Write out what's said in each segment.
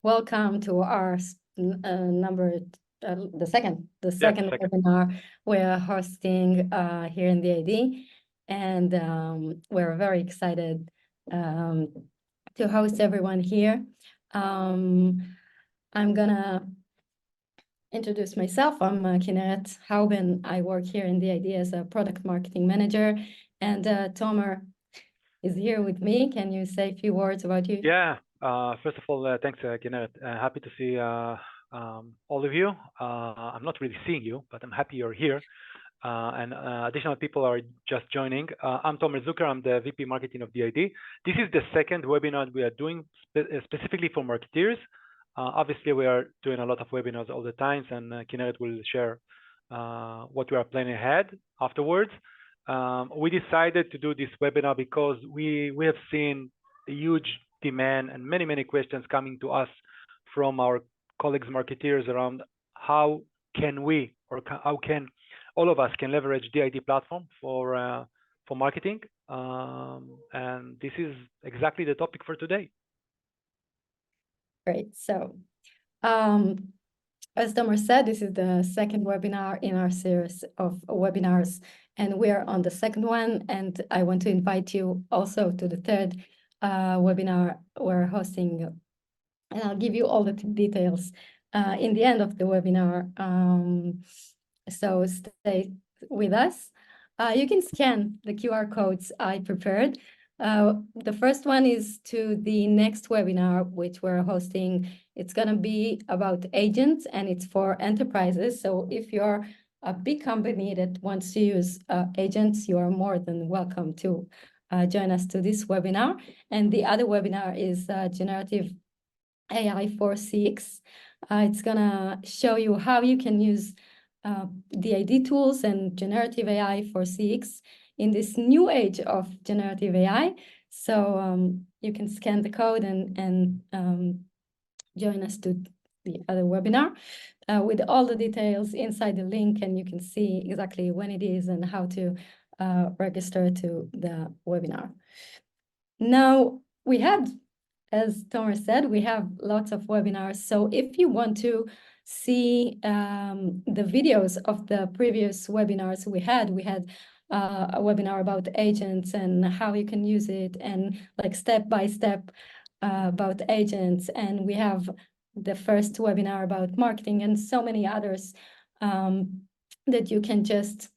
Welcome to our the second Second. webinar we're hosting here in the ID, and we're very excited to host everyone here. I'm gonna introduce myself. I'm Kineret Hauben. I work here in the ID as a product marketing manager, and Tomer is here with me. Can you say a few words about you? Yeah. First of all, thanks, Kineret. Happy to see all of you. I'm not really seeing you, but I'm happy you're here. And additional people are just joining. I'm Tomer Zuker. I'm the VP Marketing of DID. This is the second webinar we are doing specifically for marketeers. Obviously, we are doing a lot of webinars all the time, and Kineret will share what we are planning ahead afterwards. We decided to do this webinar because we have seen a huge demand and many questions coming to us from our colleagues marketeers around how can we, or how can all of us can leverage DID platform for marketing, and this is exactly the topic for today. Great. So, as Tomer said, this is the second webinar in our series of webinars, and we're on the second one. And I want to invite you also to the third webinar we're hosting, and I'll give you all the details in the end of the webinar. So stay with us. You can scan the QR codes I prepared. The first one is to the next webinar, which we're hosting. It's going to be about agents, and it's for enterprises. So if you're a big company that wants to use agents, you are more than welcome to join us to this webinar. And the other webinar is generative AI for CX. It's going to show you how you can use DID tools and generative AI for CX in this new age of generative AI. So you can scan the code and join us to the other webinar with all the details inside the link, and you can see exactly when it is and how to register to the webinar. Now, we had, as Tomer said, we have lots of webinars. So if you want to see the videos of the previous webinars we had a webinar about agents and how you can use it, and like step by step about agents. And we have the first webinar about marketing and so many others that you can just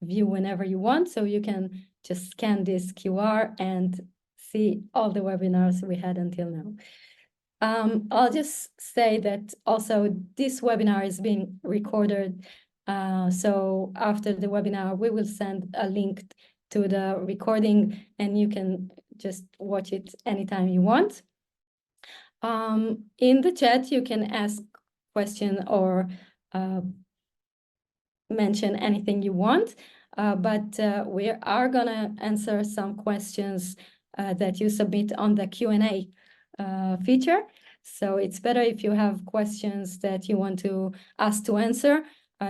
view whenever you want. So you can just scan this QR and see all the webinars we had until now. I'll just say that also this webinar is being recorded. So after the webinar, we will send a link to the recording, and you can just watch it anytime you want. In the chat, you can ask question or mention anything you want, but we are gonna answer some questions that you submit on the Q&A feature. So it's better if you have questions that you want to us to answer,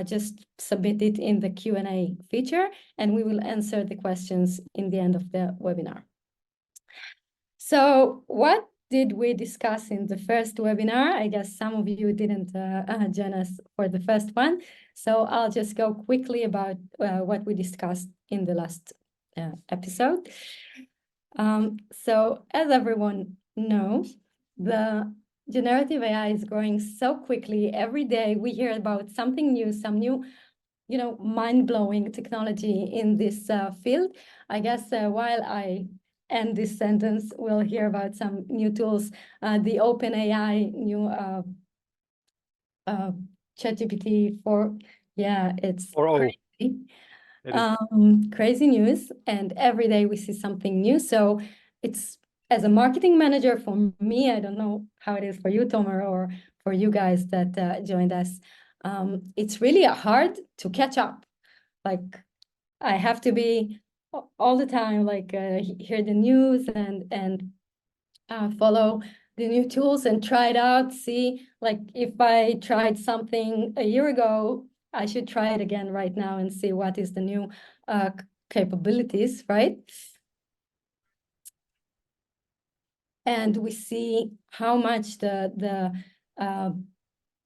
just submit it in the Q&A feature, and we will answer the questions in the end of the webinar. So what did we discuss in the first webinar? I guess some of you didn't join us for the first one. So I'll just go quickly about what we discussed in the last episode. So as everyone knows, the generative AI is growing so quickly. Every day we hear about something new, some new, mind-blowing technology in this field. I guess while I end this sentence, we'll hear about some new tools, the OpenAI new ChatGPT 4. Yeah, it's crazy. Crazy news, and every day we see something new. So it's, as a marketing manager, for me, I don't know how it is for you, Tomer, or for you guys that joined us. It's really hard to catch up. Like, I have to be all the time, like hear the news and follow the new tools and try it out. See, like if I tried something a year ago, I should try it again right now and see what is the new capabilities, right? and we see how much the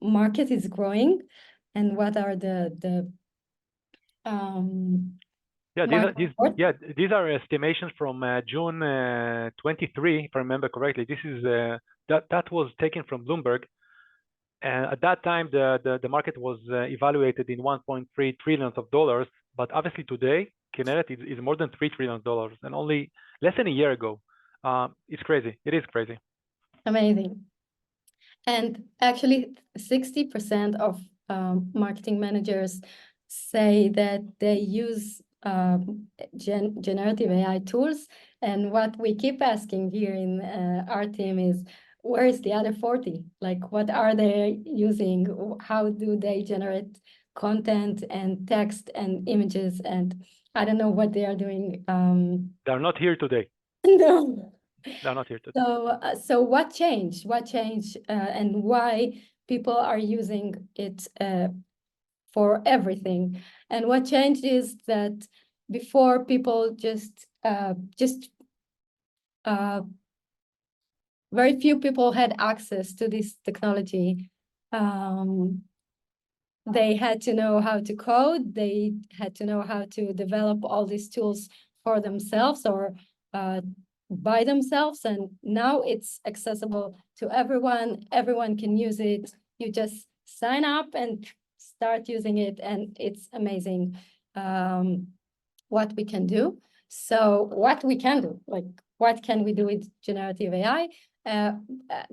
market is growing, and what are the market reports. These are estimations from June 23, if I remember correctly. This is that was taken from Bloomberg. And at that time, the market was evaluated in 1.3 trillion of dollars. But obviously today, Kineret is more than $3 trillion, and only less than a year ago. It's crazy. It is crazy. Amazing. And actually, 60% of marketing managers say that they use generative AI tools. And what we keep asking here in our team is, where is the other 40? Like, what are they using? How do they generate content and text and images? And I don't know what they are doing. They're not here today. No. They're not here today. So what changed? What changed, and why people are using it for everything? And what changed is that before, people just very few people had access to this technology. They had to know how to code. They had to know how to develop all these tools for themselves or by themselves. And now it's accessible to everyone. Everyone can use it. You just sign up and start using it, and it's amazing what we can do. So what we can do, like, what can we do with generative AI?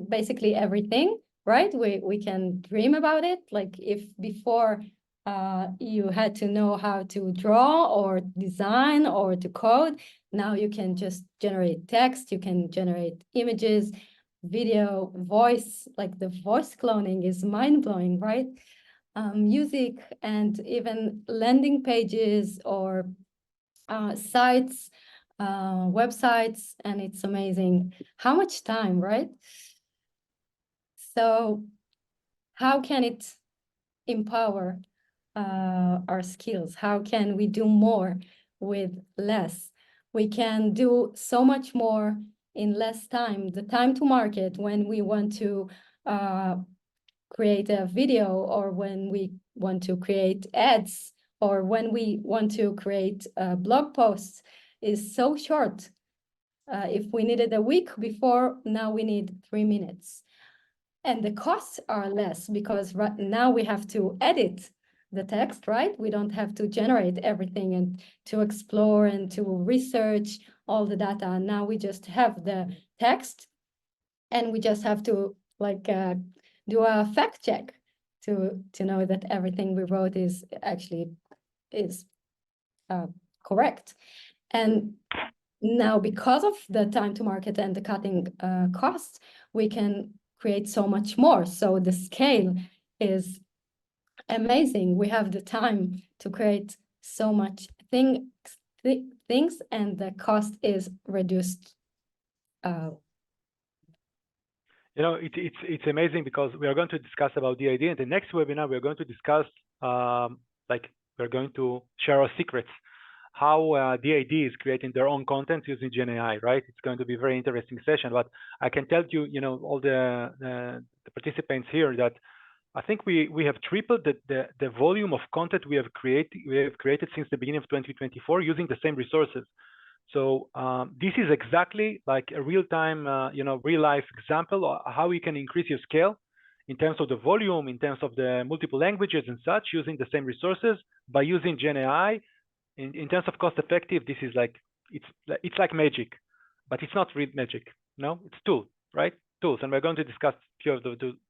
Basically everything. Right? We can dream about it. Like, if before you had to know how to draw or design or to code, now you can just generate text, you can generate images, video, voice. Like, the voice cloning is mind-blowing, right? Music, and even landing pages or sites, websites, and it's amazing. How much time, right? So how can it empower our skills? How can we do more with less? We can do so much more in less time. The time to market when we want to create a video, or when we want to create ads, or when we want to create blog posts, is so short. If we needed a week before, now we need 3 minutes. And the costs are less, because right now we have to edit the text, right? We don't have to generate everything and to explore and to research all the data. Now we just have the text, and we just have to do a fact check to know that everything we wrote is actually correct. And now, because of the time to market and the cutting costs, we can create so much more. So the scale is amazing. We have the time to create so much things, and the cost is reduced. It's amazing, because we are going to discuss about DID. In the next webinar, we're going to discuss we're going to share our secrets, how DID is creating their own content using Gen AI, right? It's going to be a very interesting session. But I can tell you, all the participants here, that I think we have tripled the volume of content we have created since the beginning of 2024 using the same resources. So this is exactly like a real-time, real life example of how you can increase your scale in terms of the volume, in terms of the multiple languages and such, using the same resources by using Gen AI. In terms of cost effective, this is like, it's like magic, but it's not real magic. No, it's tool, right? Tools, and we're going to discuss a few of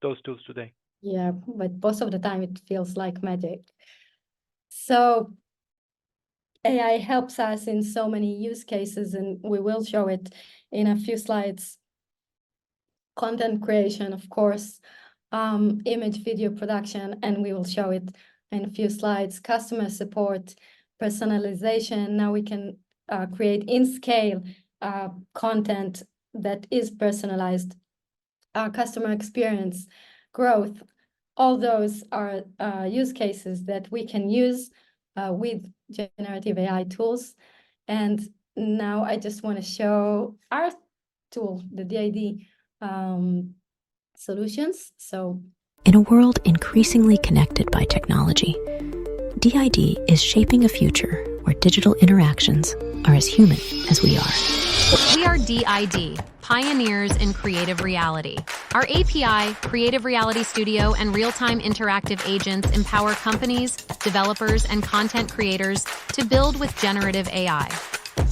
those tools today. Yeah, but most of the time it feels like magic. So AI helps us in so many use cases, and we will show it in a few slides. Content creation, of course, image, video production, and we will show it in a few slides. Customer support, personalization. Now we can create in scale content that is personalized. Customer experience, growth. All those are use cases that we can use with generative AI tools. And now I just want to show our tool, the DID solutions. So in a world increasingly connected by technology, DID is shaping a future where digital interactions are as human as we are. We are DID, pioneers in creative reality. Our API, Creative Reality Studio, and real-time interactive agents empower companies, developers, and content creators to build with generative AI.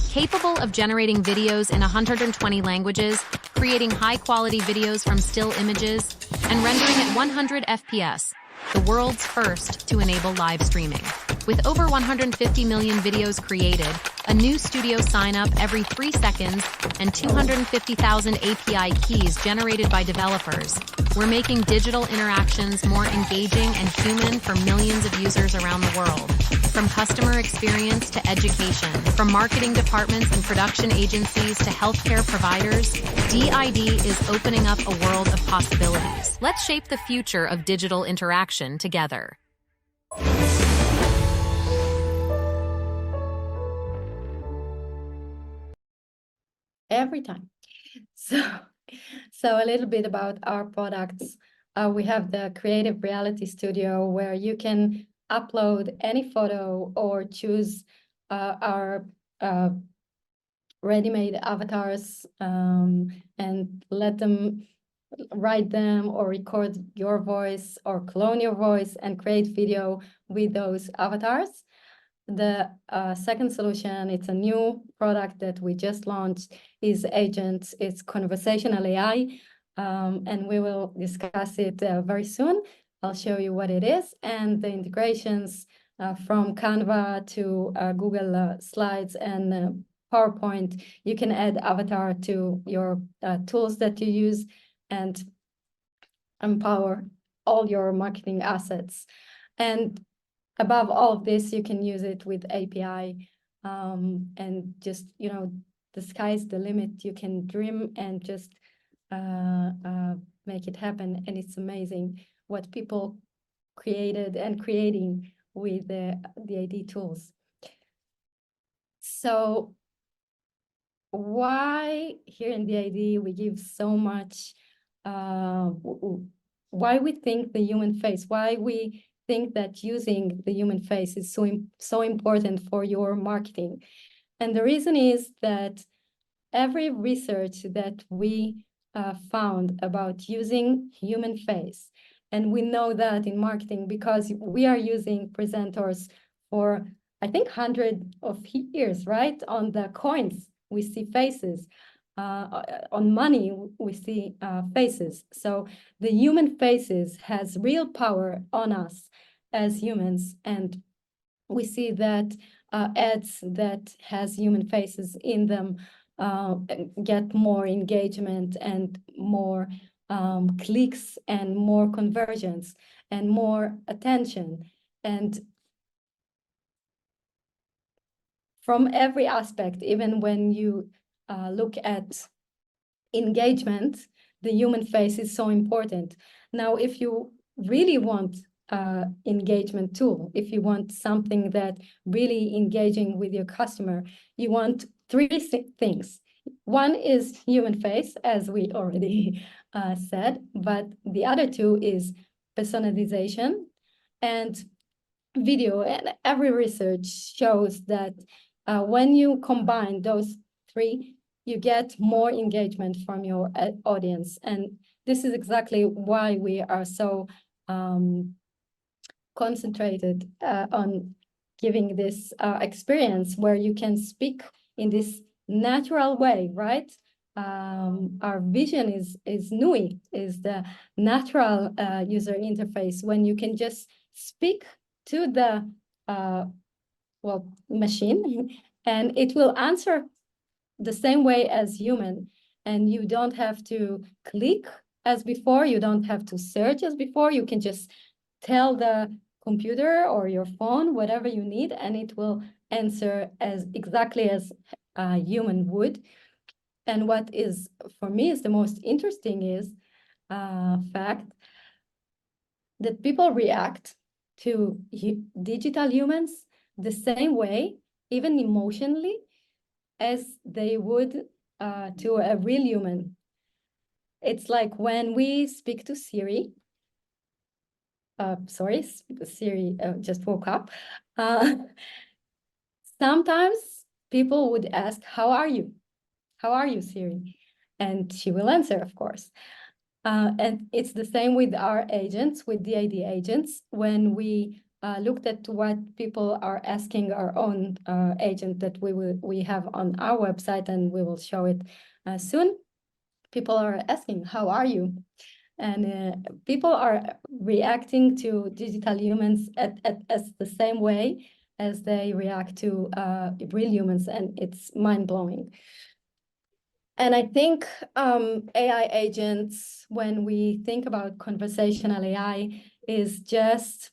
Capable of generating videos in 120 languages, creating high-quality videos from still images, and rendering at 100 FPS, the world's first to enable live streaming. With over 150 million videos created, a new studio sign-up every 3 seconds, and 250,000 API keys generated by developers, we're making digital interactions more engaging and human for millions of users around the world. From customer experience to education, from marketing departments and production agencies to healthcare providers, DID is opening up a world of possibilities. Let's shape the future of digital interaction together. every time. So a little bit about our products. We have the Creative Reality Studio, where you can upload any photo or choose our ready-made avatars and let them write them or record your voice or clone your voice and create video with those avatars. The second solution, it's a new product that we just launched, is Agents. It's conversational AI, and we will discuss it very soon. I'll show you what it is, and the integrations from Canva to Google Slides and PowerPoint. You can add avatar to your tools that you use and empower all your marketing assets. And above all of this, you can use it with API, and just, the sky's the limit. You can dream and just make it happen. And it's amazing what people created and creating with the DID tools. So why here in DID we give so much, why we think the human face, why we think that using the human face is so important for your marketing. And the reason is that every research that we found about using human face, and we know that in marketing because we are using presenters for, I think, hundreds of years, right? On the coins, we see faces. On money, we see faces. So the human faces has real power on us as humans, and we see that ads that has human faces in them get more engagement and more clicks and more conversions and more attention. And from every aspect, even when you look at engagement, the human face is so important. Now, if you really want engagement tool, if you want something that really engaging with your customer, you want three things. One is human face, as we already said, but the other two is personalization and video. And every research shows that when you combine those three, you get more engagement from your audience. And this is exactly why we are so concentrated on giving this experience where you can speak in this natural way, right? Our vision is NUI, is the natural user interface, when you can just speak to the machine and it will answer the same way as human, and you don't have to click as before, you don't have to search as before. You can just tell the computer or your phone whatever you need, and it will answer as exactly as a human would. And what is, for me, is the most interesting is fact that people react to digital humans the same way, even emotionally, as they would to a real human. It's like when we speak to Siri. Sorry, Siri just woke up. Sometimes people would ask, "How are you? How are you, Siri?" And she will answer, of course. And it's the same with our agents, with DID agents. When we looked at what people are asking our own agent that we have on our website, and we will show it soon, people are asking, "How are you?" And people are reacting to digital humans as the same way as they react to real humans, and it's mind-blowing. And I think AI agents, when we think about conversational AI, is just,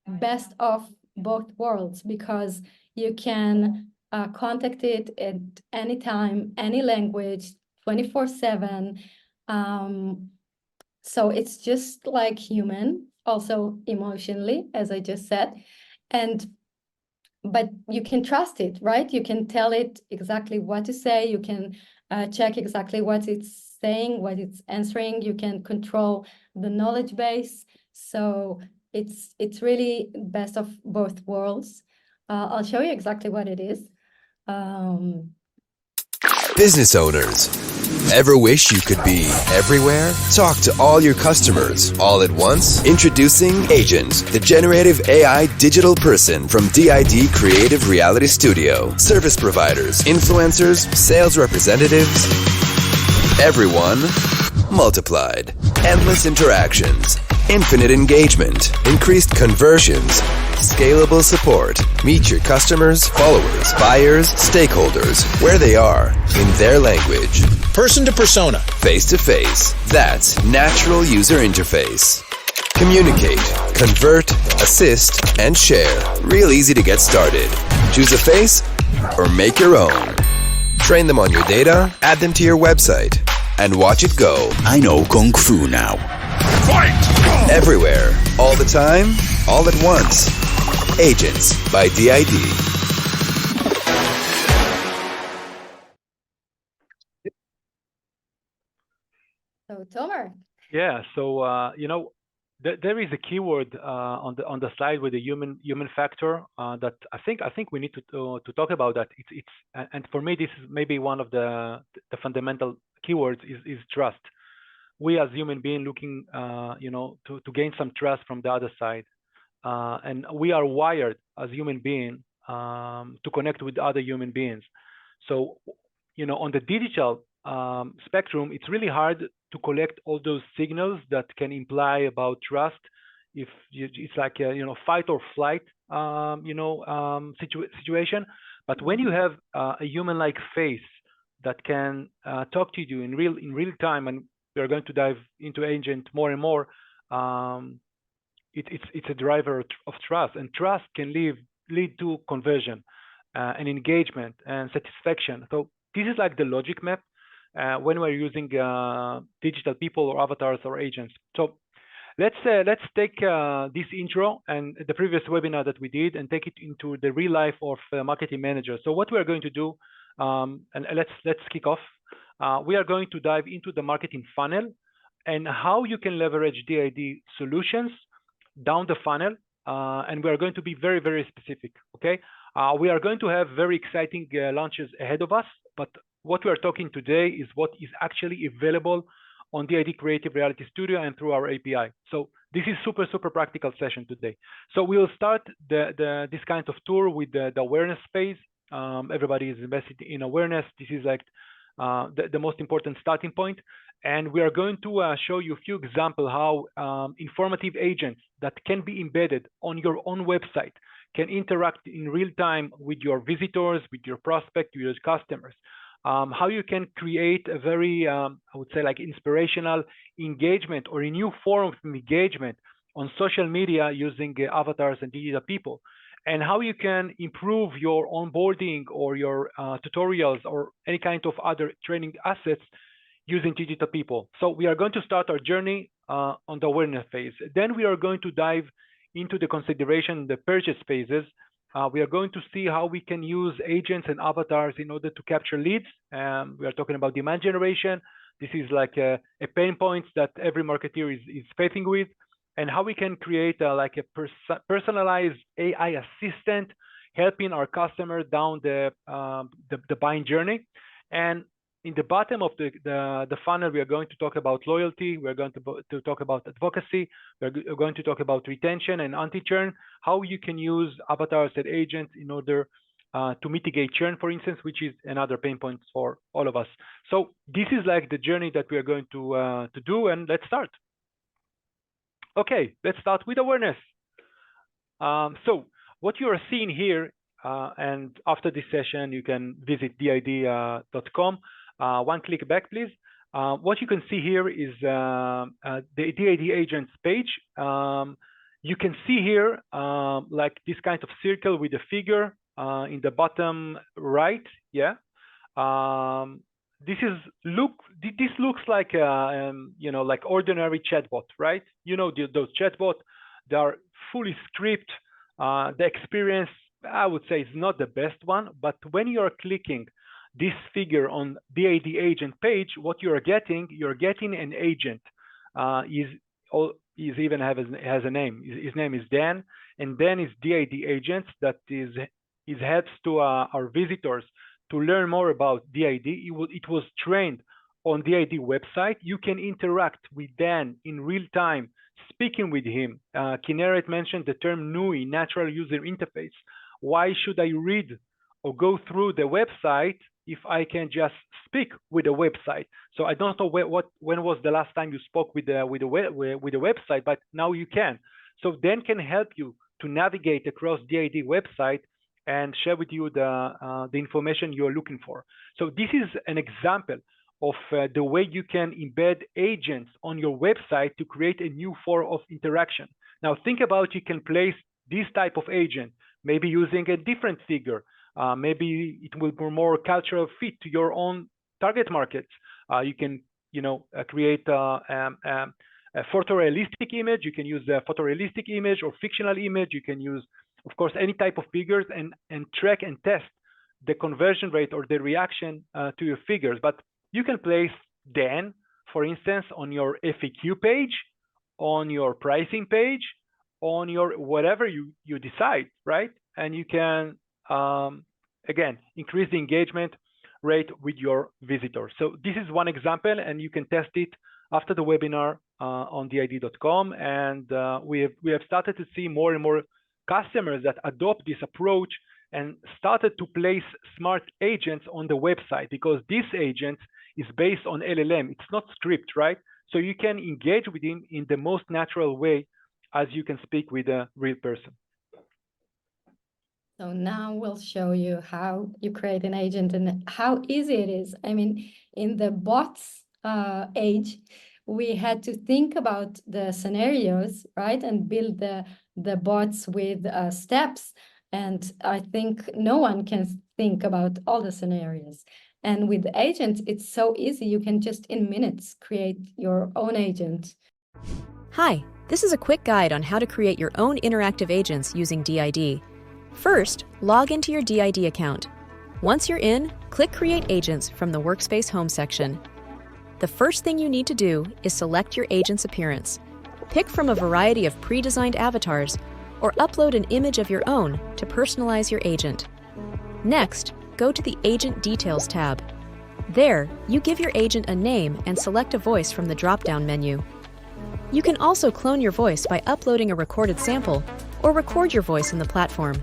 best of both worlds, because you can contact it at any time, any language, 24/7. So it's just like human, also emotionally, as I just said. But you can trust it, right? You can tell it exactly what to say. You can check exactly what it's saying, what it's answering. You can control the knowledge base. So it's really best of both worlds. I'll show you exactly what it is. Business owners, ever wish you could be everywhere? Talk to all your customers all at once? Introducing Agent, the generative AI digital person from DID Creative Reality Studio. Service providers, influencers, sales representatives, everyone multiplied. Endless interactions, infinite engagement, increased conversions, scalable support. Meet your customers, followers, buyers, stakeholders, where they are, in their language. Person to persona. Face to face. That's natural user interface. Communicate, convert, assist, and share. Real easy to get started. Choose a face or make your own. Train them on your data, add them to your website, and watch it go. I know Kung Fu now. Fight! Everywhere, all the time, all at once. Agents by DID. So Tomer. Yeah. So there is a keyword on the slide with the human factor that I think we need to talk about that. And for me, this is maybe one of the fundamental keywords is trust. We as human beings looking to gain some trust from the other side, and we are wired as human beings to connect with other human beings. So on the digital spectrum, it's really hard to collect all those signals that can imply about trust. If it's like a fight or flight situation, but when you have a human-like face that can talk to you in real time, and we are going to dive into agent more and more. It's a driver of trust, and trust can lead to conversion and engagement and satisfaction. So this is like the logic map when we're using digital people or avatars or agents. So let's take this intro and the previous webinar that we did and take it into the real life of marketing managers. So what we are going to do, and let's kick off. We are going to dive into the marketing funnel and how you can leverage DID solutions down the funnel, and we are going to be very, very specific, okay? We are going to have very exciting launches ahead of us, but what we are talking today is what is actually available on DID Creative Reality Studio and through our API. So this is super, super practical session today. So we will start this kind of tour with the awareness phase. Everybody is invested in awareness. This is like the most important starting point. And we are going to show you a few examples how informative agents that can be embedded on your own website can interact in real time with your visitors, with your prospect, with your customers. How you can create a very, I would say, like inspirational engagement or a new form of engagement on social media using avatars and digital people, and how you can improve your onboarding or your tutorials or any kind of other training assets using digital people. So we are going to start our journey on the awareness phase. Then we are going to dive into the consideration, the purchase phases, We are going to see how we can use agents and avatars in order to capture leads. We are talking about demand generation. This is like a pain point that every marketer is facing with, and how we can create like a personalized AI assistant helping our customer down the buying journey. And in the bottom of the funnel, we are going to talk about loyalty. We're going to talk about advocacy. We're going to talk about retention and anti-churn, how you can use avatars and agents in order to mitigate churn, for instance, which is another pain point for all of us. So this is like the journey that we are going to do, and let's start. Okay, let's start with awareness. So what you are seeing here, and after this session, you can visit did.com. One click back, please. What you can see here is the DID agents page. You can see here like this kind of circle with a figure in the bottom right. Yeah. This looks like like ordinary chatbot, right? Those chatbots, they are fully scripted. The experience, I would say, is not the best one, but when you are clicking this figure on DID agent page, what you're getting an agent. He's even has a name. His name is Dan, and Dan is DID agent that helps to our visitors to learn more about DID. It was trained on DID website. You can interact with Dan in real time, speaking with him. Kineret mentioned the term NUI, natural user interface. Why should I read or go through the website if I can just speak with the website? So I don't know when was the last time you spoke with the website, but now you can. So Dan can help you to navigate across DID website and share with you the information you're looking for. So this is an example of the way you can embed agents on your website to create a new form of interaction. Now think about, you can place this type of agent, maybe using a different figure. Maybe it will be more cultural fit to your own target markets. You can, create a photorealistic image. You can use a photorealistic image or fictional image. You can use, of course, any type of figures and track and test the conversion rate or the reaction to your figures. But you can place Dan, for instance, on your FAQ page, on your pricing page, on your whatever you decide, right? And you can again increase the engagement rate with your visitors. So this is one example, and you can test it after the webinar on did.com. And we have started to see more and more customers that adopt this approach and started to place smart agents on the website, because this agent is based on LLM. It's not script, right? So you can engage with him in the most natural way as you can speak with a real person. So now we'll show you how you create an agent and how easy it is. I mean, in the bots age, we had to think about the scenarios, right? And build the bots with steps. And I think no one can think about all the scenarios. And with agents, it's so easy. You can just in minutes create your own agent. Hi, this is a quick guide on how to create your own interactive agents using DID. First, log into your DID account. Once you're in, click Create Agents from the Workspace Home section. The first thing you need to do is select your agent's appearance. Pick from a variety of pre-designed avatars or upload an image of your own to personalize your agent. Next, go to the Agent Details tab. There, you give your agent a name and select a voice from the drop-down menu. You can also clone your voice by uploading a recorded sample or record your voice in the platform.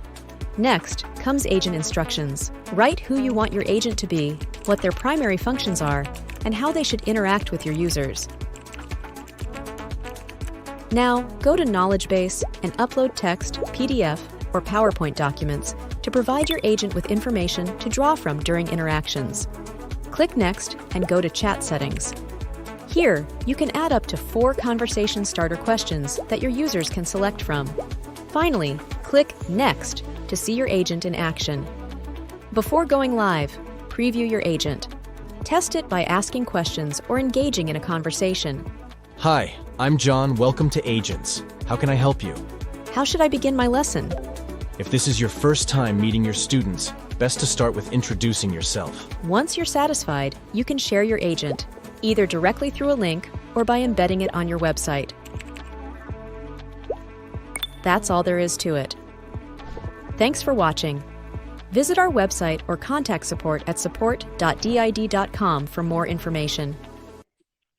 Next comes agent instructions. Write who you want your agent to be, what their primary functions are, and how they should interact with your users. Now, go to Knowledge Base and upload text, PDF, or PowerPoint documents to provide your agent with information to draw from during interactions. Click Next and go to Chat Settings. Here, you can add up to 4 conversation starter questions that your users can select from. Finally, click Next to see your agent in action. Before going live, preview your agent. Test it by asking questions or engaging in a conversation. Hi, I'm John. Welcome to Agents. How can I help you? How should I begin my lesson? If this is your first time meeting your students, best to start with introducing yourself. Once you're satisfied, you can share your agent, either directly through a link or by embedding it on your website. That's all there is to it. Thanks for watching. Visit our website or contact support at support.did.com for more information.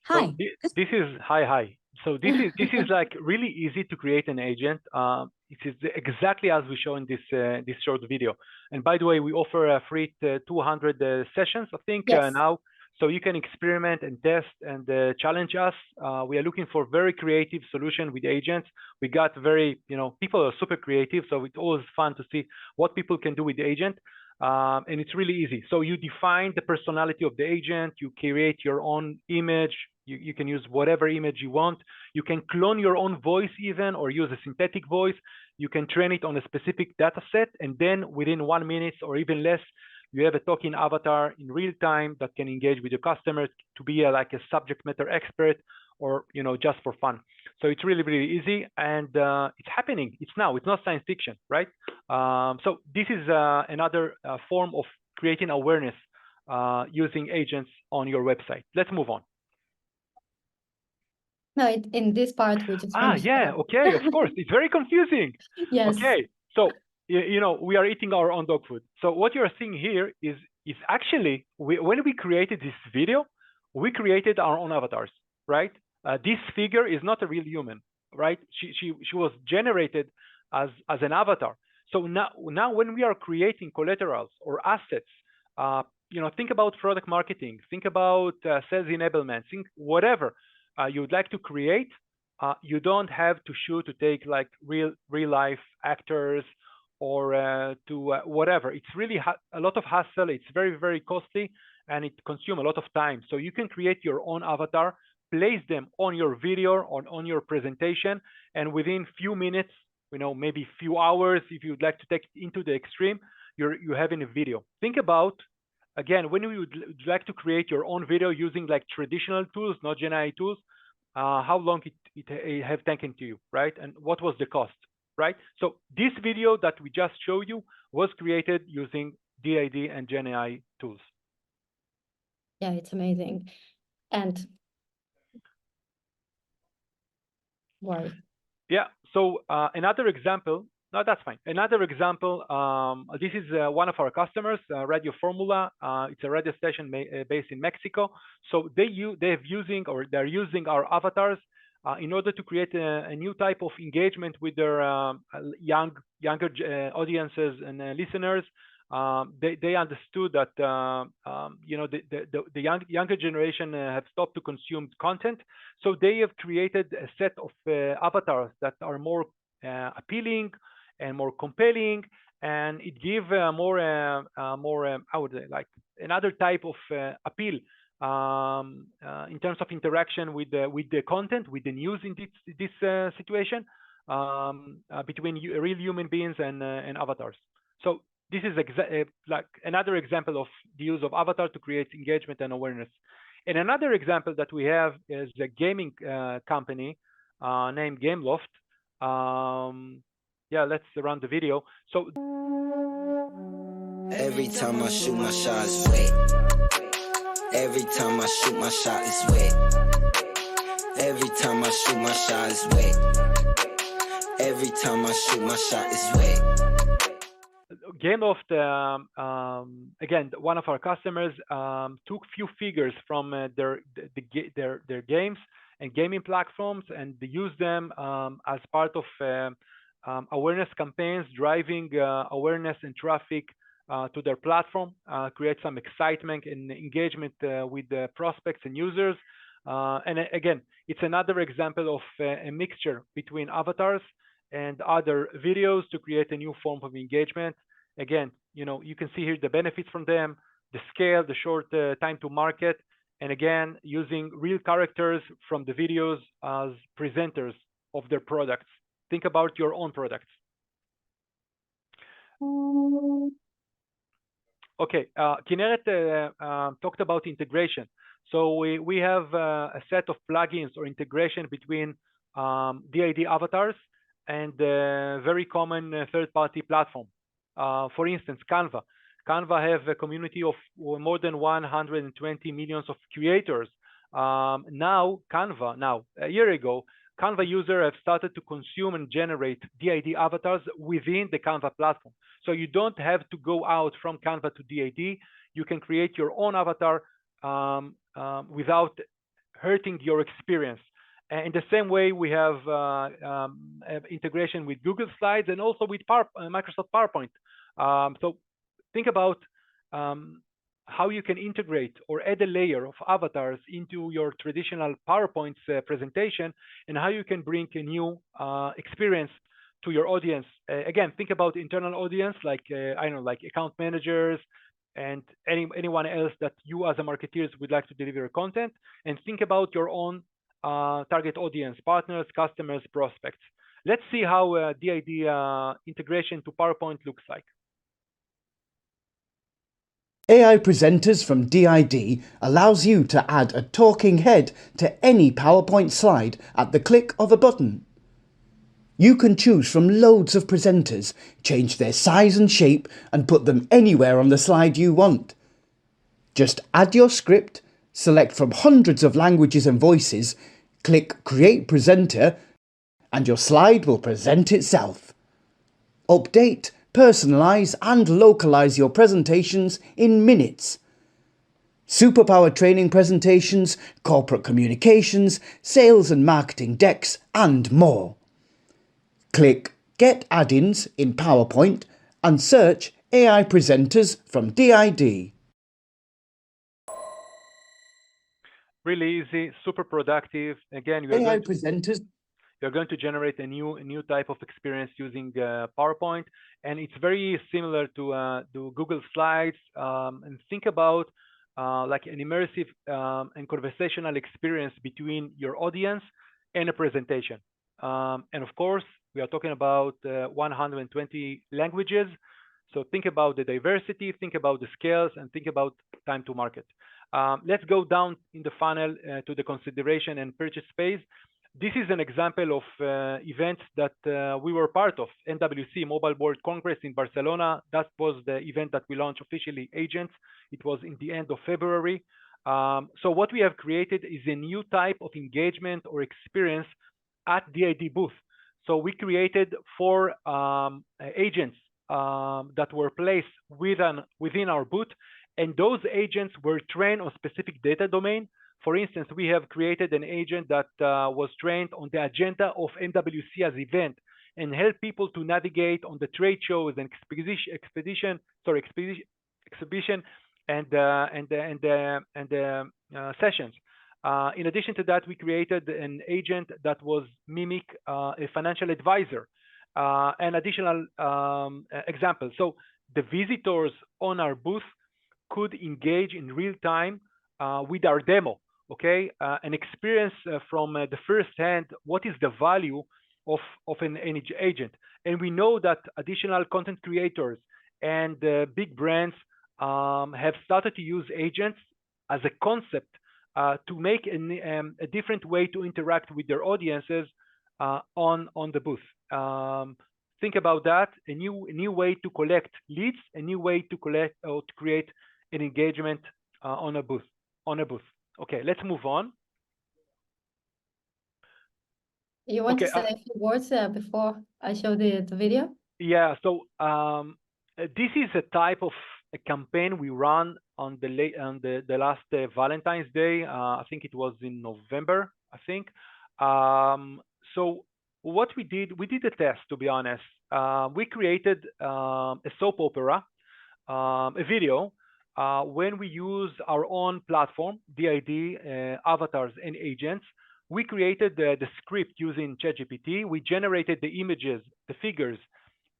Hi. So this is hi. So this is like really easy to create an agent. It is exactly as we show in this short video. And by the way, we offer a free 200 sessions, I think, Yes. now. So you can experiment and test and challenge us. We are looking for very creative solution with agents. We got very, people are super creative. So it's always fun to see what people can do with the agent. And it's really easy. So you define the personality of the agent. You create your own image. You can use whatever image you want. You can clone your own voice even, or use a synthetic voice. You can train it on a specific data set. And then within 1 minute or even less, you have a talking avatar in real time that can engage with your customers to be like a subject matter expert, or just for fun. So it's really, really easy, and it's happening. It's now. It's not science fiction, right? So this is another form of creating awareness using agents on your website. Let's move on. No, in this part we just finished. Yeah, okay, of course. It's very confusing. Yes. Okay, so we are eating our own dog food. So what you are seeing here is actually when we created this video, we created our own avatars, right? This figure is not a real human, right? She was generated as an avatar. So now when we are creating collaterals or assets, think about product marketing, think about sales enablement, think whatever you would like to create. You don't have to take like real life actors or whatever. It's really a lot of hassle. It's very, very costly, and it consumes a lot of time. So you can create your own avatar, place them on your video or on your presentation, and within few minutes, maybe few hours, if you'd like to take it into the extreme, you're having a video. Think about, again, when you would like to create your own video using like traditional tools, not Gen AI tools, how long it have taken to you, right? And what was the cost, right? So this video that we just showed you was created using DID and Gen AI tools. Yeah, it's amazing. And why? Yeah, so another example, no, that's fine. Another example, this is one of our customers, Radio Formula. It's a radio station based in Mexico. So they're using our avatars in order to create a new type of engagement with their younger audiences and listeners. They understood that the younger generation have stopped to consume content, so they have created a set of avatars that are more appealing and more compelling, and it gives more I would say like another type of appeal in terms of interaction with the content, with the news in this situation, between real human beings and avatars. So this is like another example of the use of avatar to create engagement and awareness. And another example that we have is a gaming company named Gameloft. Yeah, let's run the video. So every time I shoot my shot is wet. Every time I shoot my shot is wet. Every time I shoot my shot is wet. Every time I shoot my shot is wet. Gameloft, again, one of our customers, took few figures from their games and gaming platforms, and they use them as part of awareness campaigns, driving awareness and traffic to their platform, create some excitement and engagement with the prospects and users. And again, it's another example of a mixture between avatars and other videos to create a new form of engagement. Again, you can see here the benefits from them, the scale, the short time to market, and again, using real characters from the videos as presenters of their products. Think about your own products. Okay, Kineret talked about integration. So we have a set of plugins or integration between DID avatars and very common third-party platform. For instance, Canva. Canva have a community of more than 120 millions of creators. Now, a year ago, Canva users have started to consume and generate DID avatars within the Canva platform. So you don't have to go out from Canva to DID. You can create your own avatar without hurting your experience. In the same way, we have integration with Google Slides and also with Microsoft PowerPoint. So think about how you can integrate or add a layer of avatars into your traditional PowerPoint presentation, and how you can bring a new experience to your audience. Again, think about internal audience, like I don't know, like account managers and anyone else that you as a marketeers would like to deliver content, and think about your own target audience, partners, customers, prospects. Let's see how DID integration to PowerPoint looks like. AI Presenters from DID allows you to add a talking head to any PowerPoint slide at the click of a button. You can choose from loads of presenters, change their size and shape, and put them anywhere on the slide you want. Just add your script, select from hundreds of languages and voices, click Create Presenter, and your slide will present itself. Update, personalize, and localize your presentations in minutes. Superpower training presentations, corporate communications, sales and marketing decks, and more. Click Get Add-ins in PowerPoint and search AI Presenters from DID. Really easy, super productive. Again, AI Presenters. You're going to generate a new type of experience using PowerPoint, and it's very similar to Google Slides. And think about like an immersive and conversational experience between your audience and a presentation. And of course, we are talking about 120 languages. So think about the diversity, think about the scales, and think about time to market. Let's go down in the funnel to the consideration and purchase phase. This is an example of events that we were part of. MWC, Mobile World Congress in Barcelona. That was the event that we launched officially, Agents. It was in the end of February. So what we have created is a new type of engagement or experience at DID booth. So we created 4 agents that were placed within our booth, and those agents were trained on specific data domain. For instance, we have created an agent that was trained on the agenda of MWC as event and help people to navigate on the trade shows and exhibition and sessions. In addition to that, we created an agent that was mimic a financial advisor. An additional example. So the visitors on our booth could engage in real time with our demo, okay, and experience from the first hand what is the value of an agent. And we know that additional content creators and big brands have started to use agents as a concept to make a different way to interact with their audiences on the booth. Think about that, a new way to collect leads, a new way to collect or to create an engagement on a booth. Okay, let's move on. You want to say a few words before I show the video? Yeah, so this is a type of a campaign we run on the last Valentine's Day. I think it was in November, I think. So what we did a test, to be honest. We created a soap opera, a video, when we use our own platform, DID, avatars and agents. We created the script using ChatGPT. We generated the images, the figures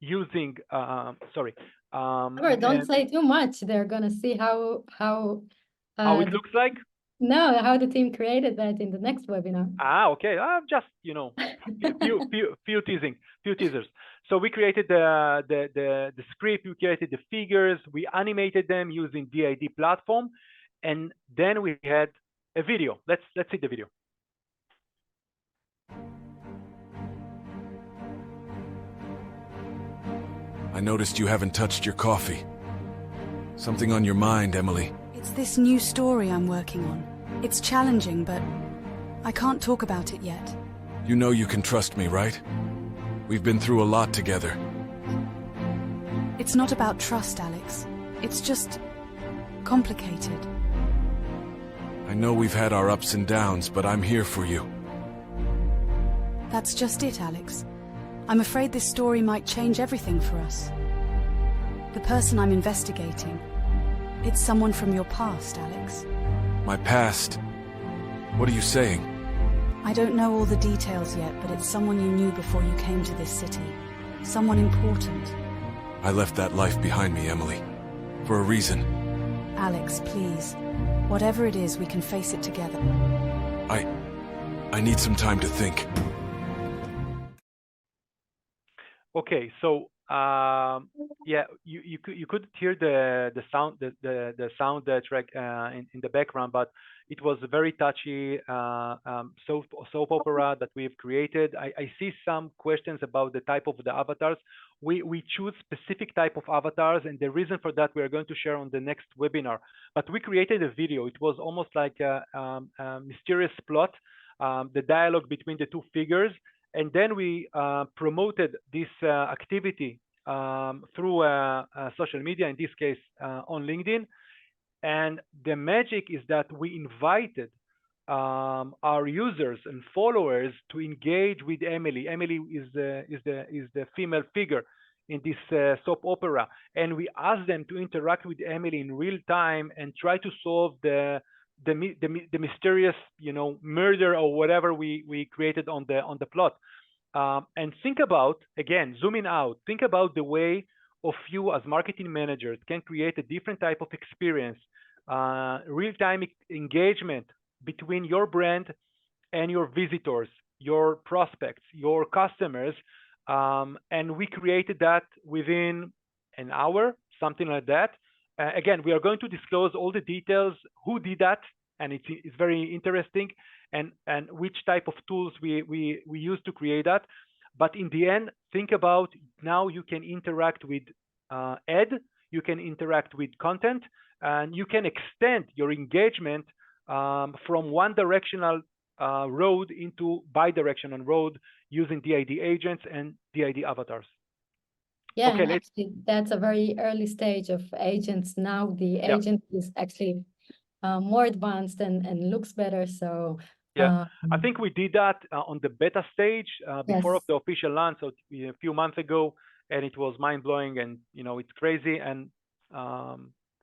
using, Don't say too much. They're gonna see how it looks like. No, how the team created that in the next webinar. Okay. Just few teasers. So we created the script, we created the figures, we animated them using DID platform, and then we had a video. Let's see the video. I noticed you haven't touched your coffee. Something on your mind, Emily? It's this new story I'm working on. It's challenging, but I can't talk about it yet. You know you can trust me, right? We've been through a lot together. It's not about trust, Alex. It's just complicated. I know we've had our ups and downs, but I'm here for you. That's just it, Alex. I'm afraid this story might change everything for us. The person I'm investigating, it's someone from your past, Alex. My past? What are you saying? I don't know all the details yet, but it's someone you knew before you came to this city. Someone important. I left that life behind me, Emily. For a reason. Alex, please. Whatever it is, we can face it together. I need some time to think. Okay, so yeah, you could hear the sound the sound track in the background, but it was a very touchy soap opera that we've created. I see some questions about the type of the avatars. We choose specific type of avatars, and the reason for that we are going to share on the next webinar. But we created a video. It was almost like a mysterious plot, the dialogue between the two figures. And then we promoted this activity through social media, in this case on LinkedIn. And the magic is that we invited our users and followers to engage with Emily. Emily is the female figure in this soap opera, and we asked them to interact with Emily in real time and try to solve the mysterious, murder or whatever we created on the plot. And think about, again, zooming out, think about the way of you as marketing managers can create a different type of experience, real-time engagement between your brand and your visitors, your prospects, your customers. And we created that within an hour, something like that. Again, we are going to disclose all the details, who did that, and it's very interesting, and which type of tools we use to create that. But in the end, think about now you can interact with Ed, you can interact with content, and you can extend your engagement from one directional road into bi-directional road using DID agents and DID avatars. Yeah, Okay, and actually, that's a very early stage of agents. Now the agent is actually more advanced and looks better. So yeah, I think we did that on the beta stage before of the official launch, so a few months ago, and it was mind blowing, and it's crazy. And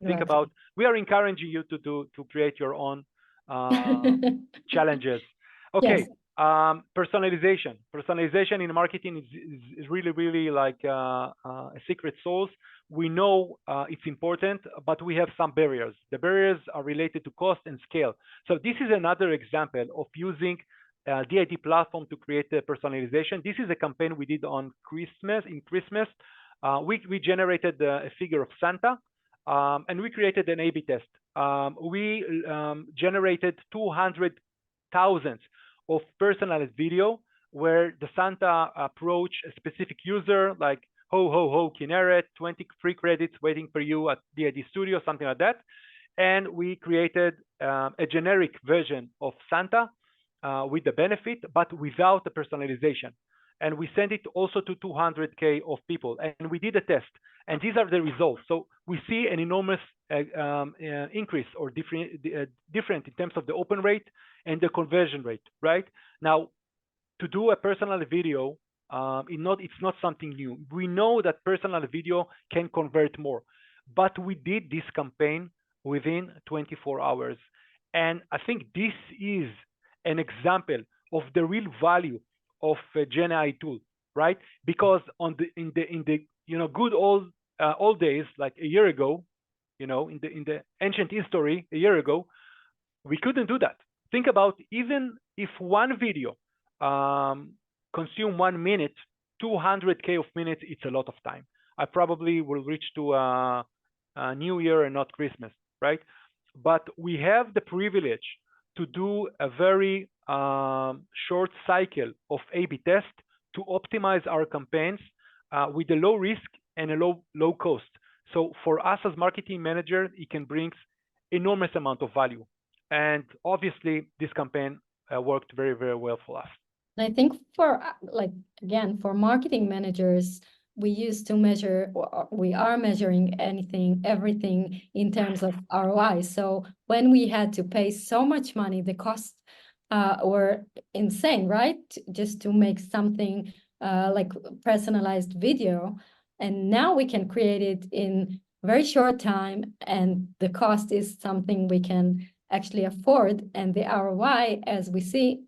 think about, we are encouraging you to create your own challenges. Okay. Yes. Personalization in marketing is really like a secret sauce. We know it's important, but we have some barriers. The barriers are related to cost and scale. So this is another example of using DID platform to create the personalization. This is a campaign we did on Christmas. In Christmas, we generated a figure of Santa, and we created an A/B test. We generated 200,000 of personalized video where the Santa approached a specific user, like ho ho ho Kineret, 20 free credits waiting for you at DID Studio, something like that. And we created a generic version of Santa with the benefit, but without the personalization. And we sent it also to 200K of people, and we did a test. And these are the results. So we see an enormous increase or different in terms of the open rate and the conversion rate, right? Now, to do a personal video, it's not something new. We know that personal video can convert more, but we did this campaign within 24 hours. And I think this is an example of the real value of a Gen AI tool, right? Because in the good old days, like a year ago, in the ancient history, a year ago, we couldn't do that. Think about, even if one video consume 1 minute, 200K of minutes, it's a lot of time. I probably will reach to a New Year and not Christmas, right? But we have the privilege to do a very short cycle of A/B test to optimize our campaigns with a low risk and a low cost. So for us as marketing manager, it can bring enormous amount of value. And obviously, this campaign worked very, very well for us. I think for again, for marketing managers, we used to measure, we are measuring everything in terms of ROI. So when we had to pay so much money, the costs were insane, right? Just to make something like personalized video. And now we can create it in very short time, and the cost is something we can actually afford, and the ROI, as we see,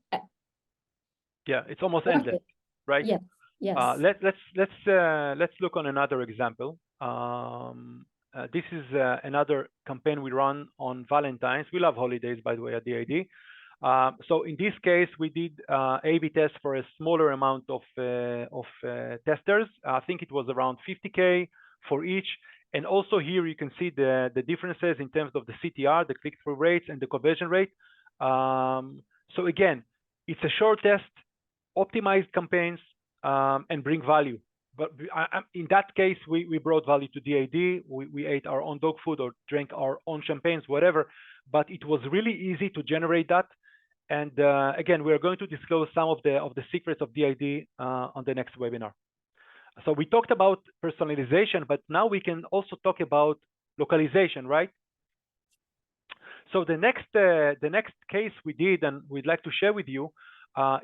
yeah, it's almost endless, right? Yes, yes. Let's look on another example. This is another campaign we run on Valentine's. We love holidays, by the way, at DID. So in this case, we did A/B test for a smaller amount of testers. I think it was around 50K for each. And also here you can see the differences in terms of the CTR, the click-through rates, and the conversion rate. So again, it's a short test, optimized campaigns, and bring value. But in that case, we brought value to DID. We ate our own dog food or drank our own champagnes, whatever. But it was really easy to generate that. And again, we're going to disclose some of the secrets of DID on the next webinar. So we talked about personalization, but now we can also talk about localization, right? So the next case we did, and we'd like to share with you,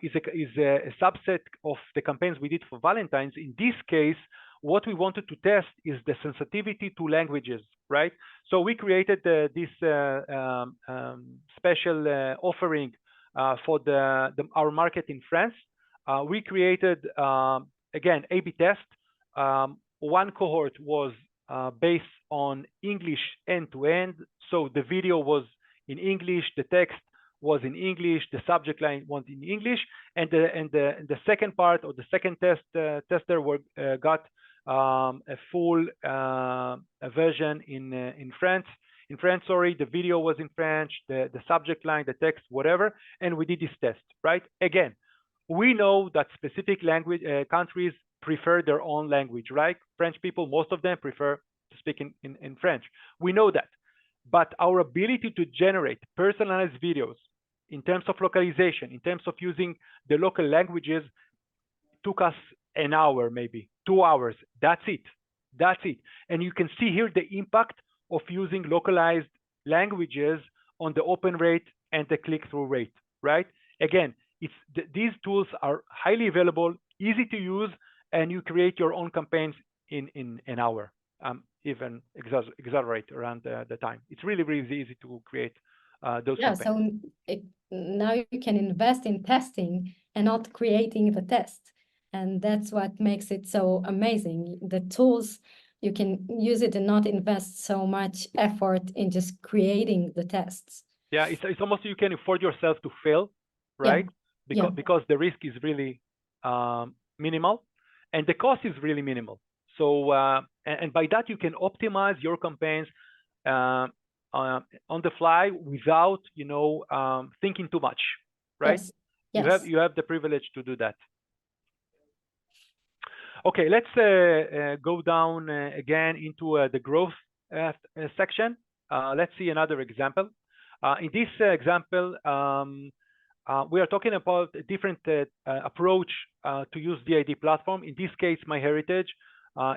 is a subset of the campaigns we did for Valentine's. In this case, what we wanted to test is the sensitivity to languages, right? So we created this special offering for our market in France. We created, again, A/B test. One cohort was based on English end-to-end. So the video was in English, the text was in English, the subject line was in English, and the second part, or the second tester got a full version in French. In French, sorry, the video was in French, the subject line, the text, whatever, and we did this test, right? Again, we know that specific language countries prefer their own language, right? French people, most of them prefer to speak in French. We know that. But our ability to generate personalized videos in terms of localization, in terms of using the local languages, took us an hour, maybe 2 hours. That's it. That's it. And you can see here the impact of using localized languages on the open rate and the click-through rate, right? Again, these tools are highly available, easy to use, and you create your own campaigns in an hour, even exaggerate around the time. It's really, really easy to create those campaigns. So now you can invest in testing and not creating the test. And that's what makes it so amazing. The tools, you can use it and not invest so much effort in just creating the tests. Yeah, it's almost you can afford yourself to fail, right? Yeah. Because the risk is really minimal and the cost is really minimal. So, and by that, you can optimize your campaigns on the fly without, thinking too much, right? Yes. You have the privilege to do that. Okay, let's go down again into the growth section. Let's see another example. In this example, we are talking about a different approach to use DID platform. In this case, MyHeritage.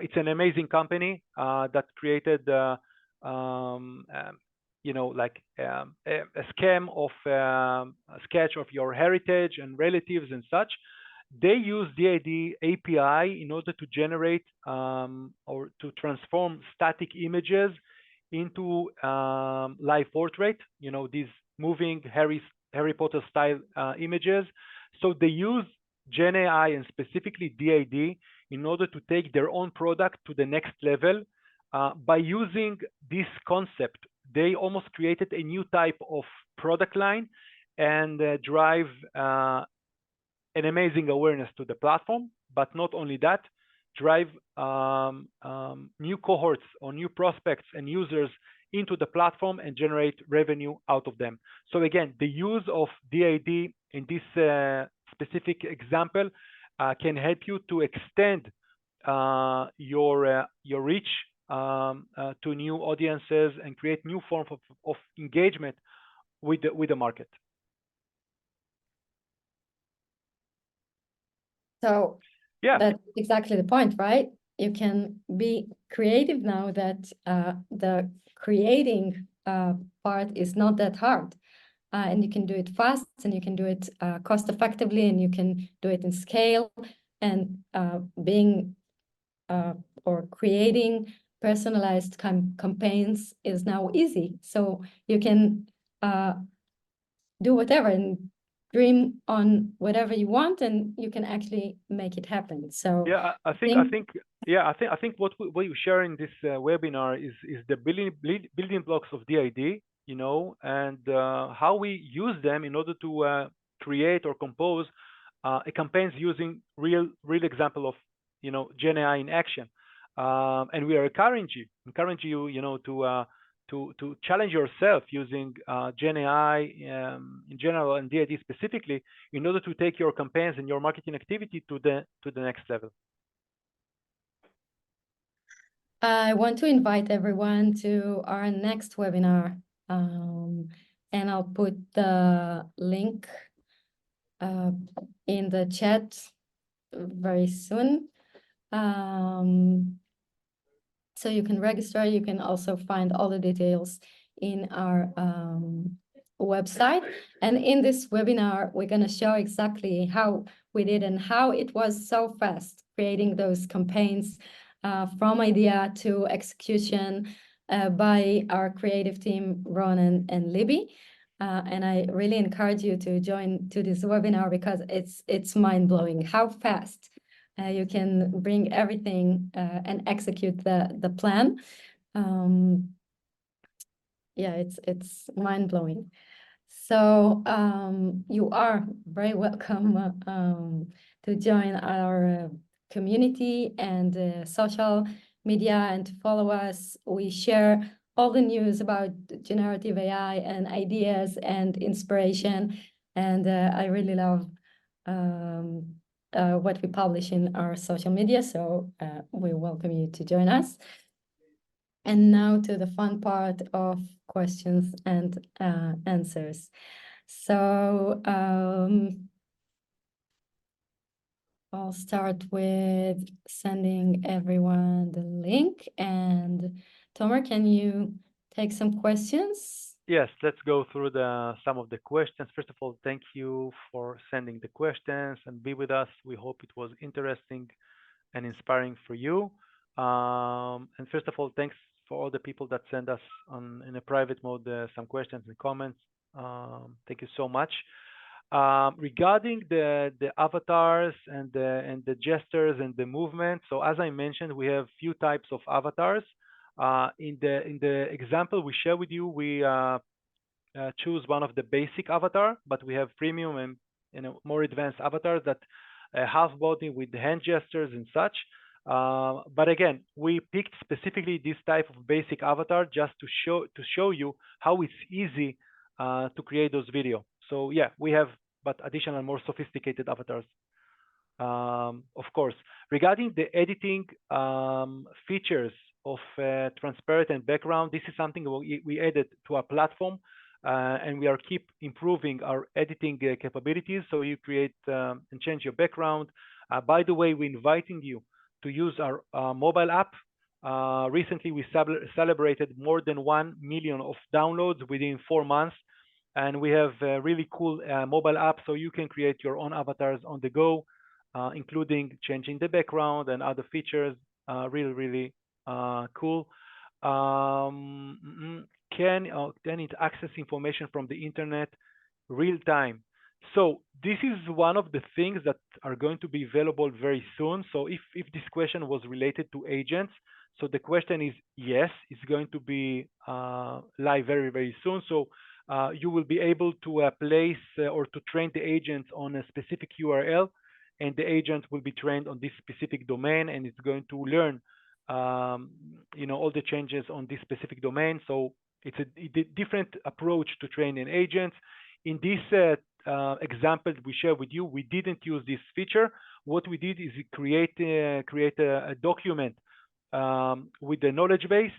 It's an amazing company that created, a scheme of a sketch of your heritage and relatives and such. They use DID API in order to generate or to transform static images into live portrait. These moving Harry Potter style images. So they use Gen AI and specifically DID in order to take their own product to the next level. By using this concept, they almost created a new type of product line and drive an amazing awareness to the platform. But not only that, drive new cohorts or new prospects and users into the platform and generate revenue out of them. So again, the use of DID in this specific example can help you to extend your reach to new audiences and create new forms of engagement with the market. So Yeah, that's exactly the point, right? You can be creative now that the creating part is not that hard. And you can do it fast, and you can do it cost effectively, and you can do it in scale. And being or creating personalized campaigns is now easy. So you can do whatever and dream on whatever you want, and you can actually make it happen. So yeah, I think what you share in this webinar is the building blocks of DID, and how we use them in order to create or compose a campaigns using real example of Gen AI in action. And we are encouraging you, to challenge yourself using Gen AI in general and DID specifically in order to take your campaigns and your marketing activity to the next level. I want to invite everyone to our next webinar, and I'll put the link in the chat very soon. So you can register. You can also find all the details in our website. And in this webinar, we're going to show exactly how we did and how it was so fast creating those campaigns from idea to execution by our creative team, Ron and Libby. And I really encourage you to join to this webinar because it's mind-blowing how fast you can bring everything and execute the plan. Yeah, it's mind-blowing. So you are very welcome to join our community and social media and to follow us. We share all the news about generative AI and ideas and inspiration. And I really love what we publish in our social media. So we welcome you to join us. And now to the fun part of questions and answers. So I'll start with sending everyone the link. And Tomer, can you take some questions? Yes, let's go through some of the questions. First of all, thank you for sending the questions and be with us. We hope it was interesting and inspiring for you. And first of all, thanks for all the people that send us in a private mode some questions and comments. Thank you so much. Regarding the avatars and the gestures and the movement, so as I mentioned, we have few types of avatars. In the example we share with you, we choose one of the basic avatar, but we have premium and more advanced avatars that half body with hand gestures and such. But again, we picked specifically this type of basic avatar just to show you how it's easy to create those videos. So yeah, we have but additional more sophisticated avatars. Of course, regarding the editing features of transparent and background, this is something we added to our platform, and we are keep improving our editing capabilities. So you create and change your background. By the way, we're inviting you to use our mobile app. Recently, we celebrated more than 1 million of downloads within 4 months. And we have a really cool mobile app, so you can create your own avatars on the go, including changing the background and other features. Really cool. Can it access information from the internet real time? So this is one of the things that are going to be available very soon. So if this question was related to agents, so the question is yes, it's going to be live very soon. So you will be able to place or to train the agents on a specific URL, and the agent will be trained on this specific domain, and it's going to learn, all the changes on this specific domain. So it's a different approach to train an agent. In this example we share with you, we didn't use this feature. What we did is we create a document with the knowledge base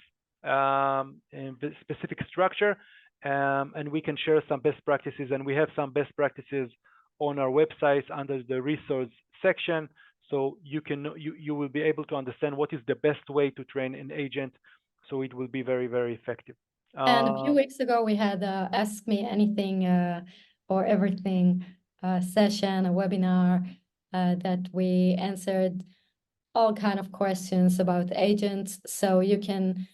and the specific structure, and we can share some best practices. And we have some best practices on our website under the resource section, so you will be able to understand what is the best way to train an agent, so it will be very, very effective. And a few weeks ago, we had Ask Me Anything or Everything session, a webinar that we answered all kind of questions about agents. So you can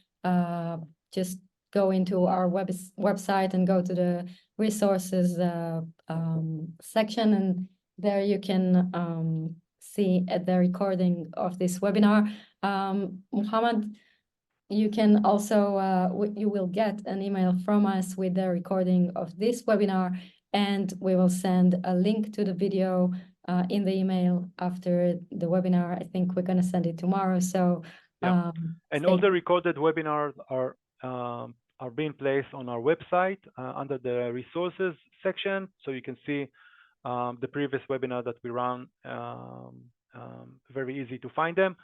just go into our website and go to the resources section, and there you can see the recording of this webinar. Muhammad, you can also, you will get an email from us with the recording of this webinar, and we will send a link to the video in the email after the webinar. I think we're going to send it tomorrow. So, and all the recorded webinars are being placed on our website under the resources section, so you can see the previous webinar that we ran. Very easy to find them.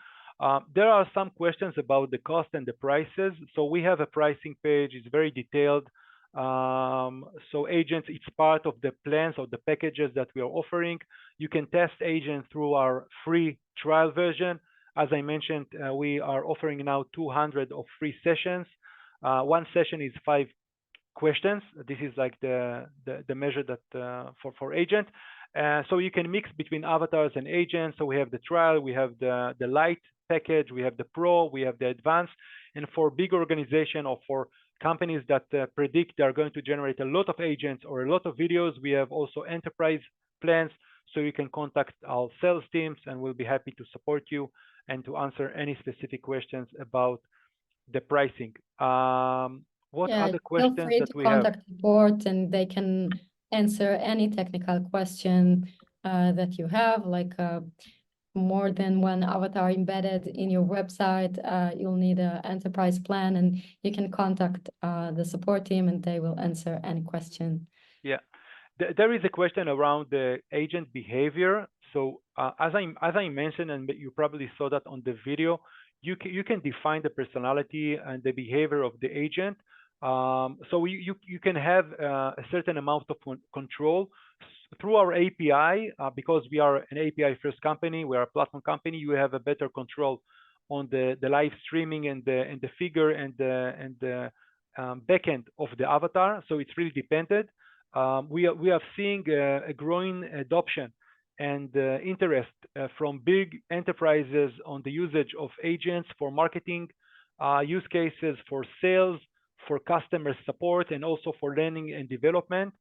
There are some questions about the cost and the prices. So we have a pricing page. It's very detailed. So agents, it's part of the plans or the packages that we are offering. You can test agents through our free trial version. As I mentioned, we are offering now 200 of free sessions. One session is 5 questions. This is like the measure that for agent. So you can mix between avatars and agents. So we have the trial, we have the light package, we have the pro, we have the advanced. And for big organization or for companies that predict they're going to generate a lot of agents or a lot of videos, we have also enterprise plans. So you can contact our sales teams, and we'll be happy to support you and to answer any specific questions about the pricing. What other questions feel free that to we have? Contact support, and they can answer any technical question that you have, like more than one avatar embedded in your website. You'll need an enterprise plan, and you can contact the support team, and they will answer any question. Yeah, there is a question around the agent behavior. So as I mentioned, and you probably saw that on the video, you can define the personality and the behavior of the agent. So you can have a certain amount of control through our API, because we are an API first company, we are a platform company. You have a better control on the live streaming and the figure and the backend of the avatar. So it's really dependent. We are seeing a growing adoption and interest from big enterprises on the usage of agents for marketing use cases, for sales, for customer support, and also for learning and development.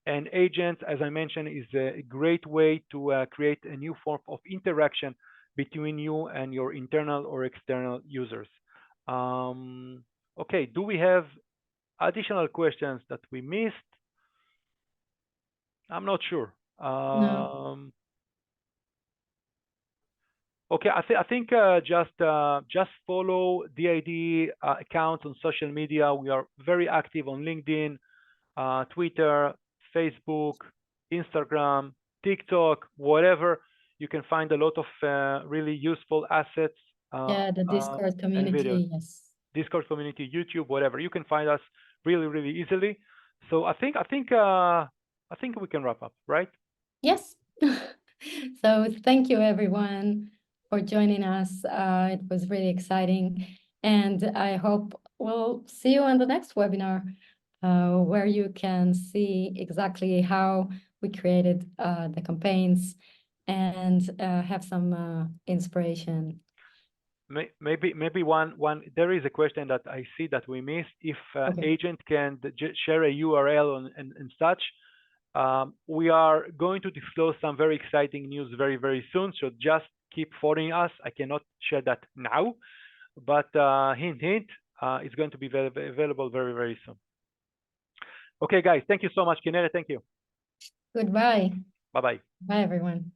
And agents, as I mentioned, is a great way to create a new form of interaction between you and your internal or external users. Okay, do we have additional questions that we missed? I'm not sure. No. Okay, I think just follow DID accounts on social media. We are very active on LinkedIn, Twitter, Facebook, Instagram, TikTok, whatever. You can find a lot of really useful assets. Yeah, the Discord community, yes. Discord community, YouTube, whatever. You can find us really, really easily. So I think we can wrap up, right? Yes. So thank you, everyone, for joining us. It was really exciting, and I hope we'll see you on the next webinar, where you can see exactly how we created the campaigns and have some inspiration. Maybe one there is a question that I see that we missed. If agent can share a URL and such. We are going to disclose some very exciting news very, very soon. So just keep following us. I cannot share that now, but hint, it's going to be available very, very soon. Okay, guys, thank you so much. Kineret, thank you. Goodbye. Bye-bye. Bye, everyone.